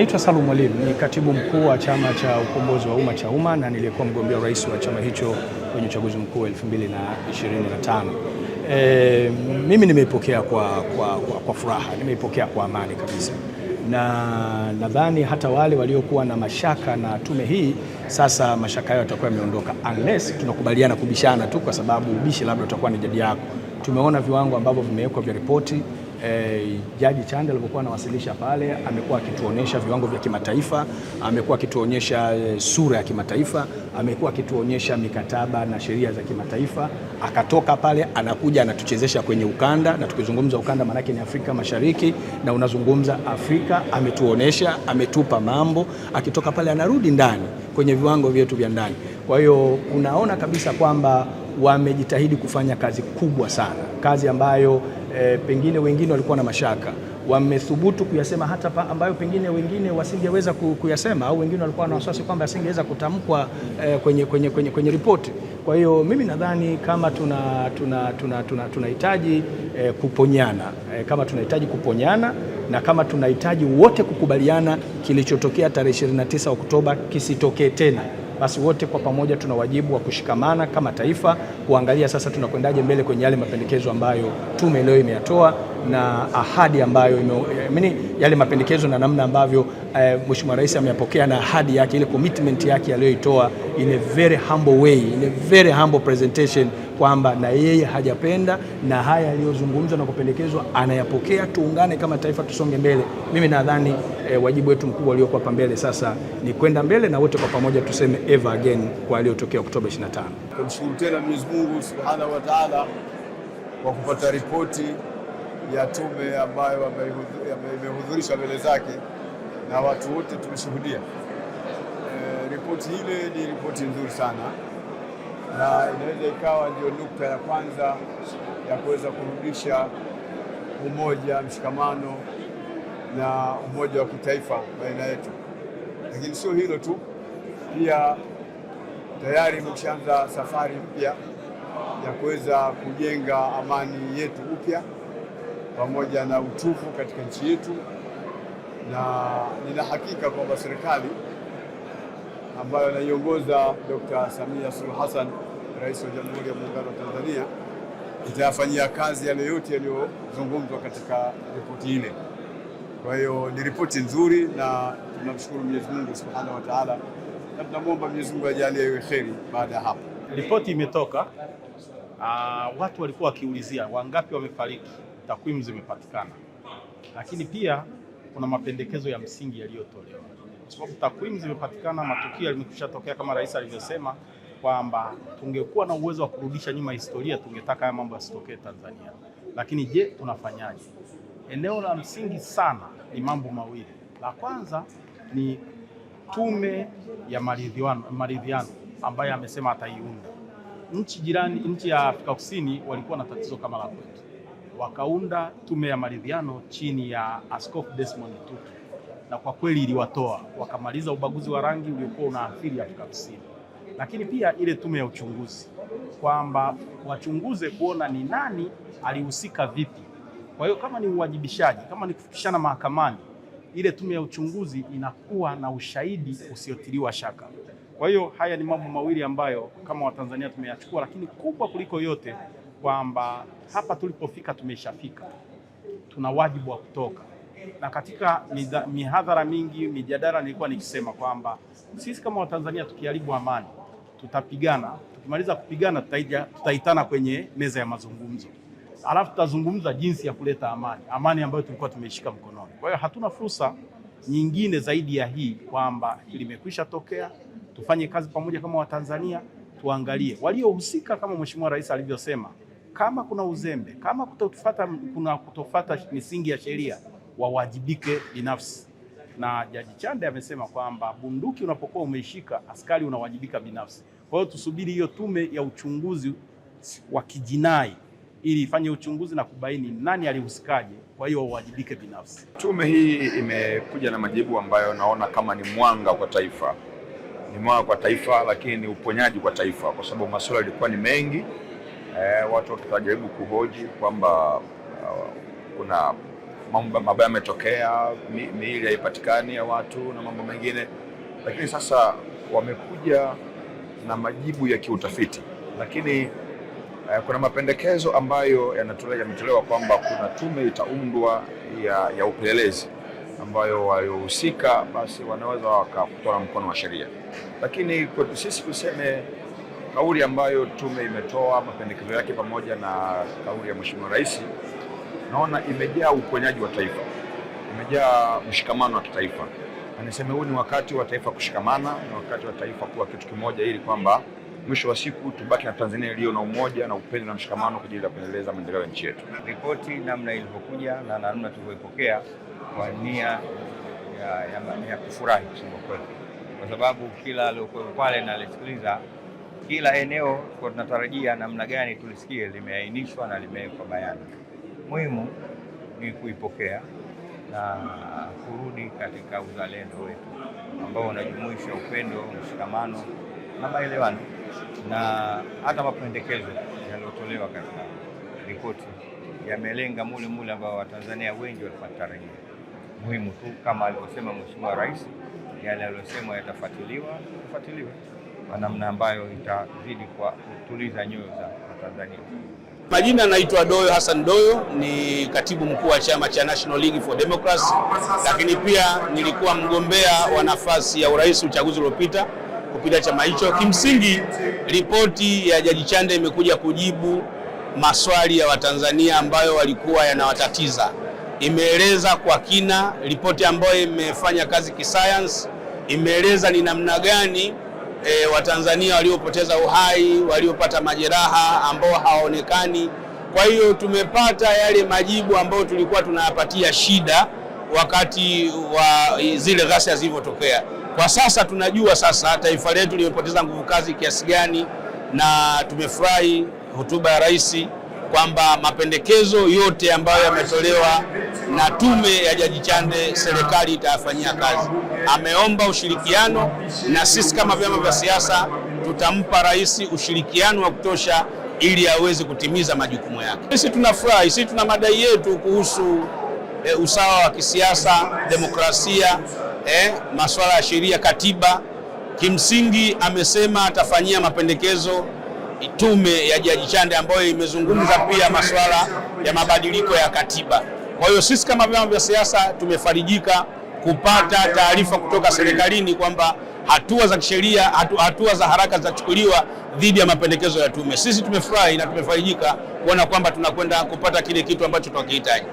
Naitwa Salum Mwalimu, ni katibu mkuu wa chama cha ukombozi wa umma cha umma na nilikuwa mgombea urais wa chama hicho kwenye uchaguzi mkuu 2025. Mimi nimeipokea kwa furaha, nimeipokea kwa amani kabisa, na nadhani hata wale waliokuwa na mashaka na tume hii sasa mashaka yao yatakuwa yameondoka, unless tunakubaliana kubishana tu, kwa sababu ubishi labda utakuwa ni jadi yako. Tumeona viwango ambavyo vimewekwa vya ripoti. Jaji Chande alipokuwa anawasilisha pale, amekuwa akituonyesha viwango vya kimataifa, amekuwa akituonyesha sura ya kimataifa, amekuwa akituonyesha mikataba na sheria za kimataifa. Akatoka pale anakuja anatuchezesha kwenye ukanda, na tukizungumza ukanda manake ni Afrika Mashariki, na unazungumza Afrika, ametuonesha, ametupa mambo. Akitoka pale anarudi ndani kwenye viwango vyetu vya ndani. Kwa hiyo unaona kabisa kwamba wamejitahidi kufanya kazi kubwa sana, kazi ambayo pengine wengine walikuwa na mashaka, wamethubutu kuyasema hata ambayo pengine wengine wasingeweza kuyasema, au wengine walikuwa na wasiwasi kwamba asingeweza kutamkwa kwenye ripoti. Kwa hiyo mimi nadhani kama tunahitaji kuponyana, kama tunahitaji kuponyana, na kama tunahitaji wote kukubaliana kilichotokea tarehe 29 Oktoba kisitokee tena, basi wote kwa pamoja tuna wajibu wa kushikamana kama taifa, kuangalia sasa tunakwendaje mbele kwenye yale mapendekezo ambayo tume leo imeyatoa, na ahadi ambayo yale mapendekezo na namna ambavyo Mheshimiwa Rais ameyapokea, na ahadi yake, ile commitment yake aliyoitoa in a very humble way, in a very humble presentation, kwamba na yeye hajapenda, na haya aliyozungumzwa na kupendekezwa anayapokea. Tuungane kama taifa, tusonge mbele. Mimi nadhani wajibu wetu mkubwa uliokuwa hapa mbele sasa ni kwenda mbele, na wote kwa pamoja tuseme ever again kwa aliyotokea Oktoba 25. Tumshukuru tena Mwenyezi Mungu Subhanahu wa Ta'ala kwa kupata ripoti ya tume ambayo imehudhurisha mbele zake na watu wote tumeshuhudia. Ripoti ile ni ripoti nzuri sana, na inaweza ikawa ndio nukta ya kwanza ya kuweza kurudisha umoja, mshikamano na umoja wa kitaifa baina yetu. Lakini sio hilo tu, pia tayari imeshaanza safari mpya ya kuweza kujenga amani yetu upya pamoja na utulivu katika nchi yetu, na nina hakika kwamba serikali ambayo anaiongoza Dr. Samia Suluhu Hassan, Rais wa Jamhuri ya Muungano wa Tanzania, itayafanyia kazi yale yote yaliyozungumzwa katika ripoti ile. Kwa hiyo ni ripoti nzuri, na tunamshukuru Mwenyezi Mungu Subhanahu wa Ta'ala, na tunamwomba Mwenyezi Mungu ajalie iwe kheri. Baada ya hapo, ripoti imetoka. Watu walikuwa wakiulizia wangapi wamefariki, takwimu zimepatikana, lakini pia kuna mapendekezo ya msingi yaliyotolewa, kwa sababu takwimu zimepatikana, matukio yamekwishatokea kama rais alivyosema kwamba tungekuwa na uwezo wa kurudisha nyuma historia, tungetaka haya mambo yasitokee Tanzania. Lakini je, tunafanyaje? Eneo la msingi sana ni mambo mawili. La kwanza ni tume ya maridhiano ambayo amesema ataiunda. Nchi jirani, nchi ya Afrika Kusini walikuwa na tatizo kama la kwetu, wakaunda tume ya maridhiano chini ya Askofu Desmond Tutu, na kwa kweli iliwatoa, wakamaliza ubaguzi wa rangi uliokuwa unaathiri Afrika Kusini. Lakini pia ile tume ya uchunguzi, kwamba wachunguze kuona ni nani alihusika vipi. Kwa hiyo kama ni uwajibishaji, kama ni kufikishana mahakamani, ile tume ya uchunguzi inakuwa na ushahidi usiotiliwa shaka. Kwa hiyo haya ni mambo mawili ambayo kama Watanzania tumeyachukua, lakini kubwa kuliko yote kwamba hapa tulipofika tumeshafika, tuna wajibu wa kutoka. Na katika mihadhara mingi, mijadala, nilikuwa nikisema kwamba sisi kama Watanzania tukiharibu amani tutapigana, tukimaliza kupigana tutaitana kwenye meza ya mazungumzo, alafu tutazungumza jinsi ya kuleta amani ambayo tulikuwa tumeishika mkononi. Kwa hiyo hatuna fursa nyingine zaidi ya hii, kwamba limekwisha tokea, tufanye kazi pamoja kama Watanzania, tuangalie waliohusika kama Mheshimiwa Rais alivyosema, kama kuna uzembe, kama kutofuata misingi ya sheria, wawajibike binafsi. Na Jaji Chande amesema kwamba bunduki unapokuwa umeishika, askari unawajibika binafsi. Kwa hiyo tusubiri hiyo tume ya uchunguzi wa kijinai ili ifanye uchunguzi na kubaini nani alihusikaje, kwa hiyo wawajibike binafsi. Tume hii imekuja na majibu ambayo naona kama ni mwanga kwa taifa. Ni mwanga kwa taifa, lakini ni uponyaji kwa taifa, kwa sababu masuala yalikuwa ni mengi. Watu wakijaribu kuhoji kwamba kuna mambo mabaya yametokea, miili haipatikani ya watu na mambo mengine, lakini sasa wamekuja na majibu ya kiutafiti, lakini kuna mapendekezo ambayo yametolewa kwamba kuna tume itaundwa ya upelelezi ambayo waliohusika basi wanaweza wakatoa mkono wa sheria. Lakini kwetu sisi tuseme, kauli ambayo tume imetoa mapendekezo yake pamoja na kauli ya Mheshimiwa Rais, naona imejaa uponyaji wa taifa, imejaa mshikamano wa kitaifa. Na niseme huu ni wakati wa taifa kushikamana, ni wakati wa taifa kuwa kitu kimoja, ili kwamba mwisho wa siku tubaki na Tanzania iliyo na umoja na upendo na mshikamano kwa ajili ya kuendeleza maendeleo ya nchi yetu. Ripoti namna ilivyokuja na namna tulivyoipokea kwa nia ya kufurahi kusema kweli, kwa sababu kila aliyokuwa pale na alisikiliza kila eneo kwa tunatarajia namna gani tulisikie limeainishwa na limewekwa bayana. Muhimu ni kuipokea na kurudi katika uzalendo wetu ambao unajumuisha upendo, mshikamano na maelewano, na hata mapendekezo yaliyotolewa katika ripoti yamelenga mule ambao Watanzania wengi walitarajia. Muhimu tu kama alivyosema Mheshimiwa Rais, yale aliyosema yatafuatiliwe kwa namna ambayo itazidi kwa kutuliza nyoyo za Watanzania. Majina naitwa Doyo Hassan Doyo, ni katibu mkuu wa chama cha National League for Democracy, lakini pia nilikuwa mgombea wa nafasi ya urais uchaguzi uliopita kupitia chama hicho. Kimsingi ripoti ya Jaji Chande imekuja kujibu maswali ya Watanzania ambayo walikuwa yanawatatiza. Imeeleza kwa kina, ripoti ambayo imefanya kazi kisayansi, imeeleza ni namna gani Watanzania waliopoteza uhai, waliopata majeraha ambao hawaonekani. Kwa hiyo tumepata yale majibu ambayo tulikuwa tunayapatia shida wakati wa zile ghasia zilivyotokea. Kwa sasa tunajua sasa taifa letu limepoteza nguvu kazi kiasi gani, na tumefurahi hotuba ya Rais kwamba mapendekezo yote ambayo yametolewa na tume ya Jaji Chande serikali itayafanyia kazi. Ameomba ushirikiano, na sisi kama vyama vya siasa tutampa Rais ushirikiano wa kutosha ili aweze kutimiza majukumu yake. Sisi tunafurahi, sisi tuna madai yetu kuhusu usawa wa kisiasa, demokrasia, masuala ya sheria, katiba. Kimsingi amesema atafanyia mapendekezo tume ya Jaji Chande ambayo imezungumza pia masuala ya mabadiliko ya katiba. Kwa hiyo sisi kama vyama vya siasa tumefarijika kupata taarifa kutoka serikalini kwamba hatua za kisheria, hatua za haraka zitachukuliwa dhidi ya mapendekezo ya tume. Sisi tumefurahi na tumefarijika kuona kwamba tunakwenda kupata kile kitu ambacho tunakihitaji.